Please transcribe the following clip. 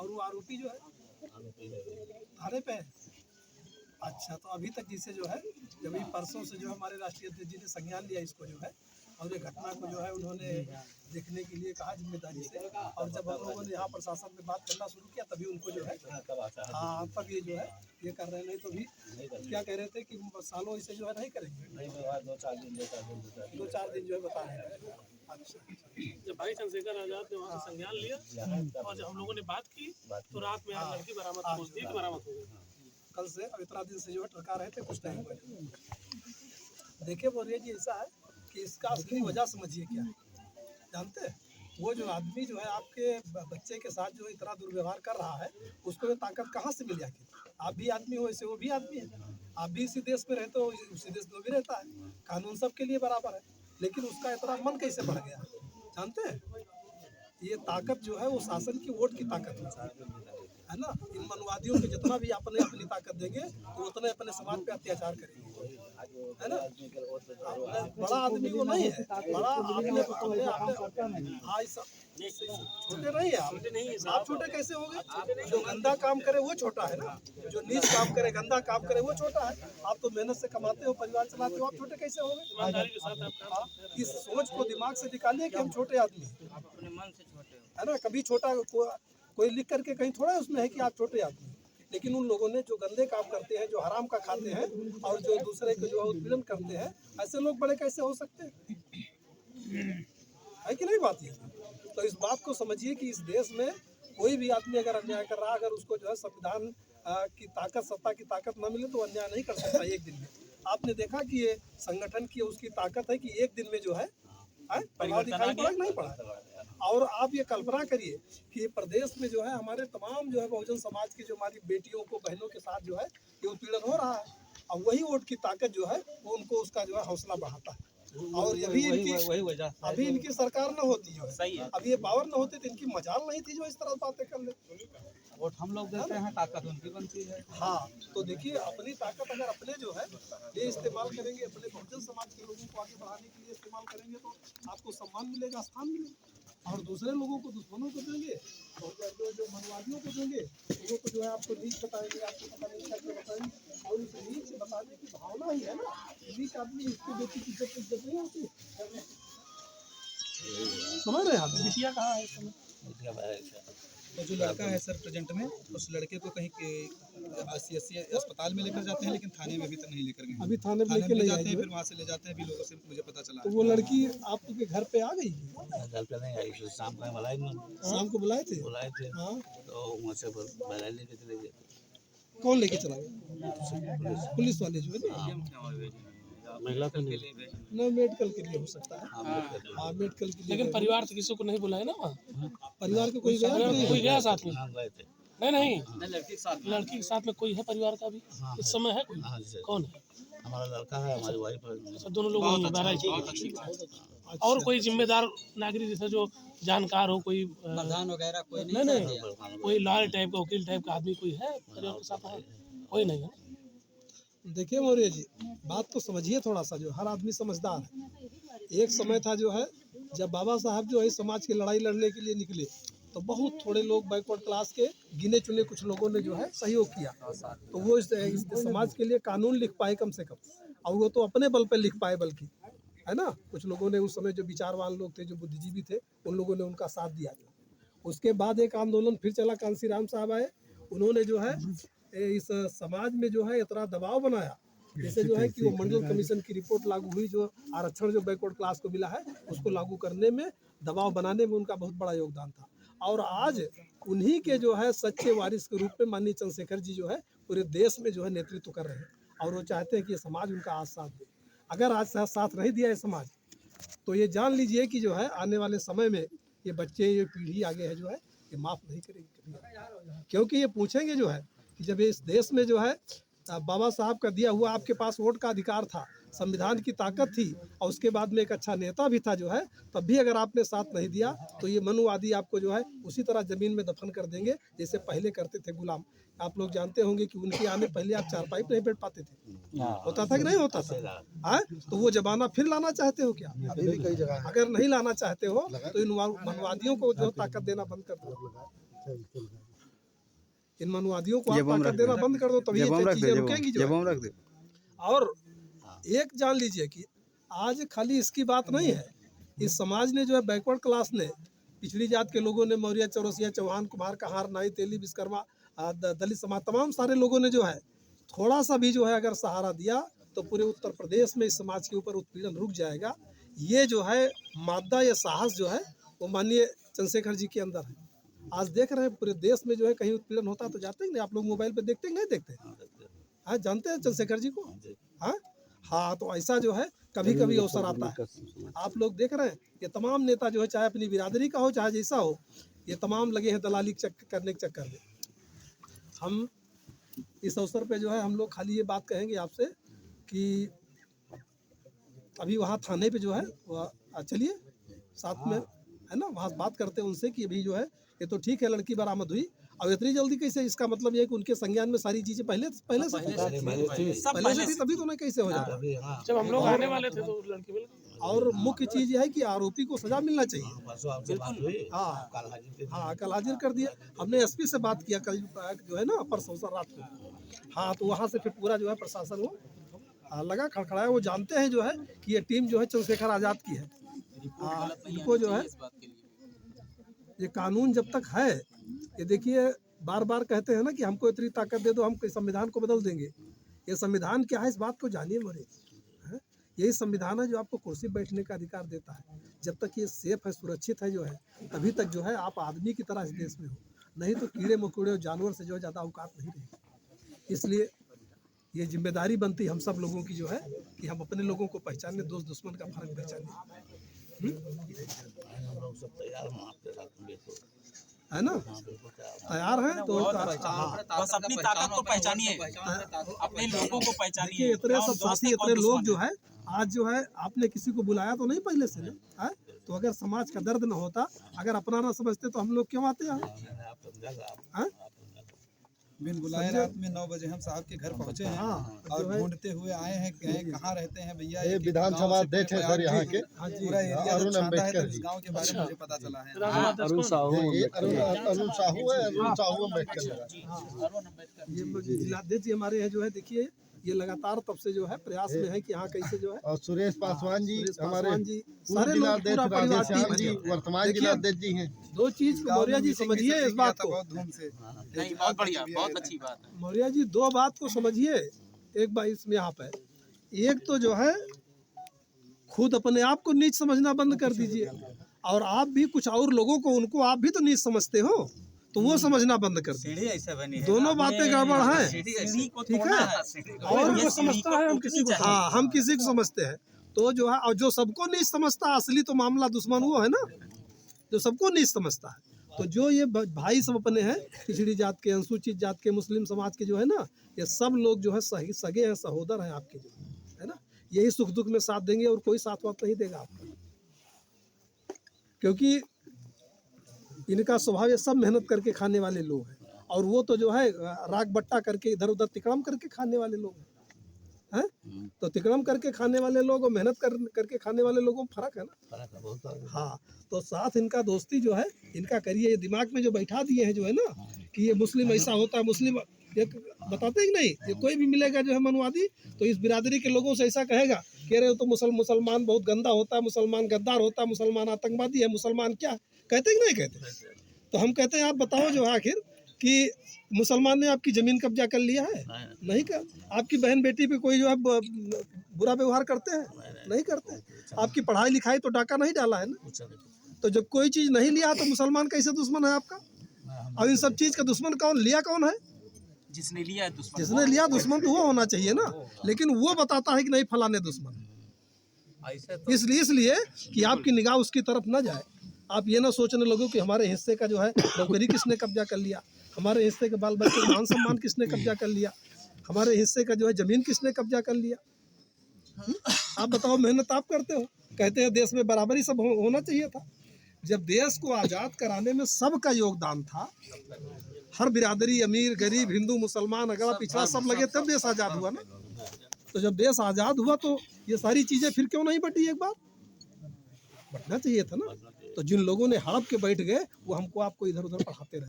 और वो आरोपी जो है थाने पे है। अच्छा, तो अभी तक जिसे जो है जब ये परसों से जो हमारे राष्ट्रीय अध्यक्ष जी ने संज्ञान लिया इसको जो है, और ये घटना को जो है उन्होंने देखने के लिए कहा जिम्मेदारी से, और जब हम लोगों ने यहाँ प्रशासन में बात करना शुरू किया तभी उनको जो है हाँ तब ये जो है ये कर रहे हैं, नहीं तो भी क्या कह रहे थे कि सालों इसे जो है नहीं करेंगे, 2-4 दिन जो है बता रहे हैं। अच्छा, जब भाई चंद्रशेखर आजाद ने वहाँ से संज्ञान लिया और जब हम लोगों ने बात की तो रात में यार लड़की बरामद पहुँचती है कि बरामद हो गई। कल से अब इतना दिन से जो है टरका रहे थे, कुछ नहीं हुआ। देखिए बोलिए जी, ऐसा है कि इसका असली वजह समझिए क्या है, जानते हैं? वो जो आदमी जो है आपके बच्चे के साथ जो इतना दुर्व्यवहार कर रहा है, उसको ये ताकत कहाँ से मिल जाएगी? आप भी आदमी हो, ऐसे वो भी आदमी है, आप भी इसी देश में रहते हो, उसी देश में भी रहता है, कानून सबके लिए बराबर है, लेकिन उसका इतना मन कैसे बढ़ गया, जानते हैं? ये ताकत जो है वो शासन की वोट की ताकत है ना। इन मनवादियों के जितना भी अपने अपनी ताकत देंगे तो उतने अपने समाज पे अत्याचार करेंगे, है ना। बड़ा आदमी वो नहीं है, बड़ा आपने हाँ सब छोटे नहीं है आप छोटे कैसे हो गए? जो गंदा काम करे वो छोटा है ना, जो नीच काम करे गंदा काम करे वो छोटा है। आप तो मेहनत से कमाते हो, परिवार चलाते हो, आप छोटे कैसे हो गए? इस सोच को दिमाग से निकालिए कि हम छोटे आदमी है ना। कभी छोटा कोई लिख करके कहीं थोड़ा उसमें है कि आप छोटे आदमी, लेकिन उन लोगों ने जो गंदे काम करते हैं, जो हराम का खाते हैं और जो दूसरे को जो उत्पीड़न करते हैं, ऐसे लोग बड़े कैसे हो सकते हैं? है कि नहीं बात ये? तो इस बात को समझिए कि इस देश में कोई भी आदमी अगर अन्याय कर रहा, अगर उसको जो है संविधान की ताकत, सत्ता की ताकत न मिले तो अन्याय नहीं कर सकता एक दिन में। आपने देखा कि ये संगठन की उसकी ताकत है कि एक दिन में जो है प्रभाव दिखाई पड़ा नहीं पड़ा। और आप ये कल्पना करिए कि प्रदेश में जो है हमारे तमाम जो है बहुजन समाज की जो हमारी बेटियों को, बहनों के साथ जो है ये उत्पीड़न हो रहा है, और वही वोट की ताकत जो है वो उनको उसका जो है हौसला बढ़ाता है। और अभी इनकी सरकार न होती जो है, अभी ये पावर न होती तो इनकी मजाल नहीं थी जो इस तरह बातें कर ले। वोट हम लोग देते हैं, ताकत उनकी बनती है। हाँ, तो देखिए अपनी ताकत अगर अपने जो है ये इस्तेमाल करेंगे, अपने बहुजन समाज के लोगों को आगे बढ़ाने के लिए इस्तेमाल करेंगे तो आपको सम्मान मिलेगा, स्थान मिलेगा। और दूसरे लोगों को, दुश्मनों को देंगे, और जो मनवादियों को देंगे वो तो जो है आपको नीच बताएंगे, आपको पता नहीं क्या बताएंगे। और इस नीच बताने की भावना ही है ना, नीच आदमी इसकी बेटी की इज्जत नहीं होती। समझ रहे हैं आप? बिटिया कहाँ है इस समय? तो जो लड़का है सर प्रेजेंट में, उस लड़के को कहीं CSC अस्पताल में लेकर जाते हैं, लेकिन थाने में अभी तक नहीं लेकर गए। अभी थाने में लेके नहीं जाते हैं, फिर वहाँ से ले जाते हैं, अभी लोगों से मुझे पता चला। तो वो लड़की आपके घर पे आ गई? घर पे नहीं आई, शाम को बुलाए शाम को बुलाए थे? हाँ, तो वहाँ से लेके चले गए। कौन लेके चला गया? पुलिस वाले जो है ना, महिला तो ना मेडिकल के लिए हो सकता है। हाँ, मेडिकल के लिए। लेकिन परिवार से किसी को नहीं बुलाया ना वहाँ? परिवार के कोई गया साथ में? गए थे। नहीं, लड़की के साथ में कोई है परिवार का भी इस समय है? कोई कौन है? हमारा लड़का है, हमारी वाइफ है। दोनों लोगों ने और कोई जिम्मेदार नागरिक जैसे जो जानकार हो, कोई प्रधान वगैरह कोई नहीं, कोई लॉयर टाइप का, वकील टाइप का आदमी कोई है परिवार के साथ? कोई नहीं है। देखिए मौर्य जी, बात तो समझिए थोड़ा सा, जो हर आदमी समझदार है। एक समय था जो है जब बाबा साहब जो है समाज की लड़ाई लड़ने के लिए निकले तो बहुत थोड़े लोग बैकवर्ड क्लास के गिने चुने कुछ लोगों ने जो है सहयोग किया, तो वो इस समाज के लिए कानून लिख पाए कम से कम, और वो तो अपने बल पर लिख पाए, बल्कि है ना। कुछ लोगों ने उस समय जो विचारवान लोग थे, जो बुद्धिजीवी थे, उन लोगों ने उनका साथ दिया। उसके बाद एक आंदोलन फिर चला, कांसी राम साहब आए, उन्होंने जो है इस समाज में जो है इतना दबाव बनाया, जैसे जो है कि वो मंडल कमीशन की रिपोर्ट लागू हुई, जो आरक्षण जो बैकवर्ड क्लास को मिला है उसको लागू करने में, दबाव बनाने में उनका बहुत बड़ा योगदान था। और आज उन्हीं के जो है सच्चे वारिस के रूप में माननीय चंद्रशेखर जी जो है पूरे देश में जो है नेतृत्व कर रहे हैं, और वो चाहते हैं कि ये समाज उनका आज साथ दे। अगर आज साथ नहीं दिया है समाज, तो ये जान लीजिए कि जो है आने वाले समय में ये बच्चे, ये पीढ़ी आगे है जो है ये माफ़ नहीं करेगी कभी, क्योंकि ये पूछेंगे जो है कि जब इस देश में जो है बाबा साहब का दिया हुआ आपके पास वोट का अधिकार था, संविधान की ताकत थी, और उसके बाद में एक अच्छा नेता भी था जो है, तब भी अगर आपने साथ नहीं दिया तो ये मनुवादी आपको जो है उसी तरह ज़मीन में दफन कर देंगे जैसे पहले करते थे गुलाम। आप लोग जानते होंगे कि उनके आने पहले आप चारपाई पर नहीं बैठ पाते थे, होता था कि नहीं होता था? तो वो जमाना फिर लाना चाहते हो क्या? अभी भी कई जगह अगर नहीं लाना चाहते हो तो इन मनुवादियों को जो ताकत देना बंद कर दो। इन मनुवादियों को आप ताकत देना बंद कर दो, तभी ये चीजें रुकेंगी जो है। और एक जान लीजिए कि आज खाली इसकी बात नहीं है, इस समाज ने जो है बैकवर्ड क्लास ने, पिछड़ी जात के लोगों ने, मौर्य, चौरसिया, चौहान, कुम्हार, कहार, नाई, तेली, विश्वकर्मा, दलित समाज, तमाम सारे लोगों ने जो है थोड़ा सा भी जो है अगर सहारा दिया तो पूरे उत्तर प्रदेश में इस समाज के ऊपर उत्पीड़न रुक जाएगा। ये जो है मादा या साहस जो है वो माननीय चंद्रशेखर जी के अंदर है। आज देख रहे हैं पूरे देश में जो है कहीं उत्पीड़न होता है तो जाते ही नहीं, आप लोग मोबाइल पे देखते हैं नहीं देखते? हाँ, जानते हैं चंद्रशेखर जी को? हाँ हाँ, तो ऐसा जो है कभी कभी अवसर आता है। आप लोग देख रहे हैं ये तमाम नेता जो है, चाहे अपनी बिरादरी का हो चाहे जैसा हो, ये तमाम लगे हैं दलाली करने के चक्कर में। हम इस अवसर पे जो है हम लोग खाली ये बात कहेंगे आपसे कि अभी वहाँ थाने पे जो है वह चलिए साथ में, है ना, वहाँ बात करते हैं उनसे कि अभी जो है ये तो ठीक है लड़की बरामद हुई, अब इतनी जल्दी कैसे, इसका मतलब ये है कि उनके संज्ञान में सारी चीजें पहले से थी, तभी तो नहीं कैसे हो जाता। जब हम लोग आने वाले थे तो लड़की मिल गई। और मुख्य चीज यह है कि आरोपी को सजा मिलना चाहिए। हाँ हाँ, कल हाजिर कर दिया हमने, एसपी से बात किया कल जो है ना, परसों रात को। हाँ, तो वहाँ से फिर पूरा जो है प्रशासन वो लगा खड़खड़ाया। वो जानते हैं जो है कि ये टीम जो है चंद्रशेखर आज़ाद की है। इनको जो है ये कानून जब तक है, ये देखिए बार बार कहते हैं ना कि हमको इतनी ताकत दे दो, हम संविधान को बदल देंगे। ये संविधान क्या है इस बात को जानिए मोरे। यही संविधान है जो आपको कुर्सी बैठने का अधिकार देता है। जब तक ये सेफ है, सुरक्षित है जो है, तभी तक जो है आप आदमी की तरह इस देश में हो, नहीं तो कीड़े मकोड़े और जानवर से जो है ज़्यादा औकात नहीं रहेगी। इसलिए ये जिम्मेदारी बनती हम सब लोगों की जो है कि हम अपने लोगों को पहचाने, दोस्त दुश्मन का फर्क पहचाने, है ना, तैयार हैं तो बस अपनी ताकत को पहचानिए, अपने लोगों को पहचानिए। इतने सब साथी, इतने लोग जो है आज जो है आपने किसी को बुलाया तो नहीं पहले से ना है, तो अगर समाज का दर्द न होता, अगर अपना ना समझते तो हम लोग क्यों आते हैं? बिन बुलाए रात में 9 बजे हम साहब के घर पहुंचे हैं। हाँ, और ढूंढते हुए आए हैं, कहाँ रहते हैं भैया? ये विधानसभा अध्यक्ष है सर यहाँ के, पूरा एरिया अरुण अम्बेडकर इस गांव के बारे में मुझे पता चला है। अरुण साहू है, अरुण साहू अम्बेडकर। ये जिलाध्यक्ष जी हमारे हैं जो है, देखिए ये लगातार तब से जो है प्रयास में है कि यहाँ कैसे जो है, और सुरेश पासवान जी हमारे सारे लोग पूरा परिवार टीम जी वर्तमान जिलाध्यक्ष जी हैं। दो चीज मौर्य जी समझिए इस बात को, बहुत धूम से। नहीं, बहुत बढ़िया, बहुत अच्छी बात है। मौर्य जी दो बात को समझिए एक बार इसमें यहाँ पे, एक तो जो है खुद अपने आप को नीच समझना बंद कर दीजिए, और आप भी कुछ और लोगों को, उनको आप भी तो नीच समझते हो, तो वो समझना बंद कर दीजिए। ऐसे बनी है, दोनों बातें गड़बड़ हैं, ठीक है। और वो समझता है हम किसी को, हाँ हम किसी को समझते हैं तो जो है, और जो सबको नीच समझता है, असली तो मामला दुश्मन वो है ना, जो सबको नीच समझता है। तो जो ये भाई सब अपने हैं, पिछड़ी जात के, अनुसूचित जात के, मुस्लिम समाज के जो है ना, ये सब लोग जो है सही सगे हैं, सहोदर हैं आपके, जो है ना, यही सुख दुख में साथ देंगे और कोई साथ वाथ नहीं देगा आपका, क्योंकि इनका स्वभाव ये सब मेहनत करके खाने वाले लोग हैं, और वो तो जो है राग बट्टा करके इधर उधर तिकड़म करके खाने वाले लोग हैं। तो तिकड़म करके खाने वाले लोग और मेहनत करके खाने वाले लोगों में फर्क है ना। हाँ, तो साथ इनका दोस्ती जो है इनका करिए, ये दिमाग में जो बैठा दिए हैं जो है ना कि ये मुस्लिम ऐसा होता है, मुस्लिम ये बताते हैं कि नहीं, ये कोई भी मिलेगा जो है मनवादी, तो इस बिरादरी के लोगों से ऐसा कहेगा कि अरे तो मुसलमान बहुत गंदा होता है, मुसलमान गद्दार होता है, मुसलमान आतंकवादी है, मुसलमान क्या कहते हैं कि नहीं कहते? तो हम कहते हैं आप बताओ जो है आखिर कि मुसलमान ने आपकी ज़मीन कब्जा कर लिया है? नहीं कर। आपकी बहन बेटी पे कोई जो है बुरा व्यवहार करते हैं? नहीं करते। आपकी पढ़ाई लिखाई तो डाका नहीं डाला है ना। तो जब कोई चीज़ नहीं लिया तो मुसलमान कैसे दुश्मन है आपका? और इन सब चीज़ का दुश्मन कौन, लिया कौन है? जिसने लिया दुश्मन, जिसने लिया दुश्मन तो वो होना चाहिए ना, लेकिन वो बताता है कि नहीं फलाने दुश्मन। इसलिए कि आपकी निगाह उसकी तरफ ना जाए, आप ये ना सोचने लगो कि हमारे हिस्से का जो है नौकरी किसने कब्जा कर लिया, हमारे हिस्से के बाल बच्चे मान सम्मान किसने कब्जा कर लिया, हमारे हिस्से का जो है ज़मीन किसने कब्जा कर लिया। आप बताओ, मेहनत आप करते हो, कहते हैं देश में बराबरी सब होना चाहिए था। जब देश को आज़ाद कराने में सबका योगदान था, हर बिरादरी, अमीर गरीब, हिंदू मुसलमान, अगला पिछड़ा सब लगे, तब देश आज़ाद हुआ ना। तो जब देश आज़ाद हुआ तो ये सारी चीज़ें फिर क्यों नहीं बटी? एक बार बटना चाहिए था ना। तो जिन लोगों ने हड़प के बैठ गए वो हमको आपको इधर उधर पढ़ाते रहे।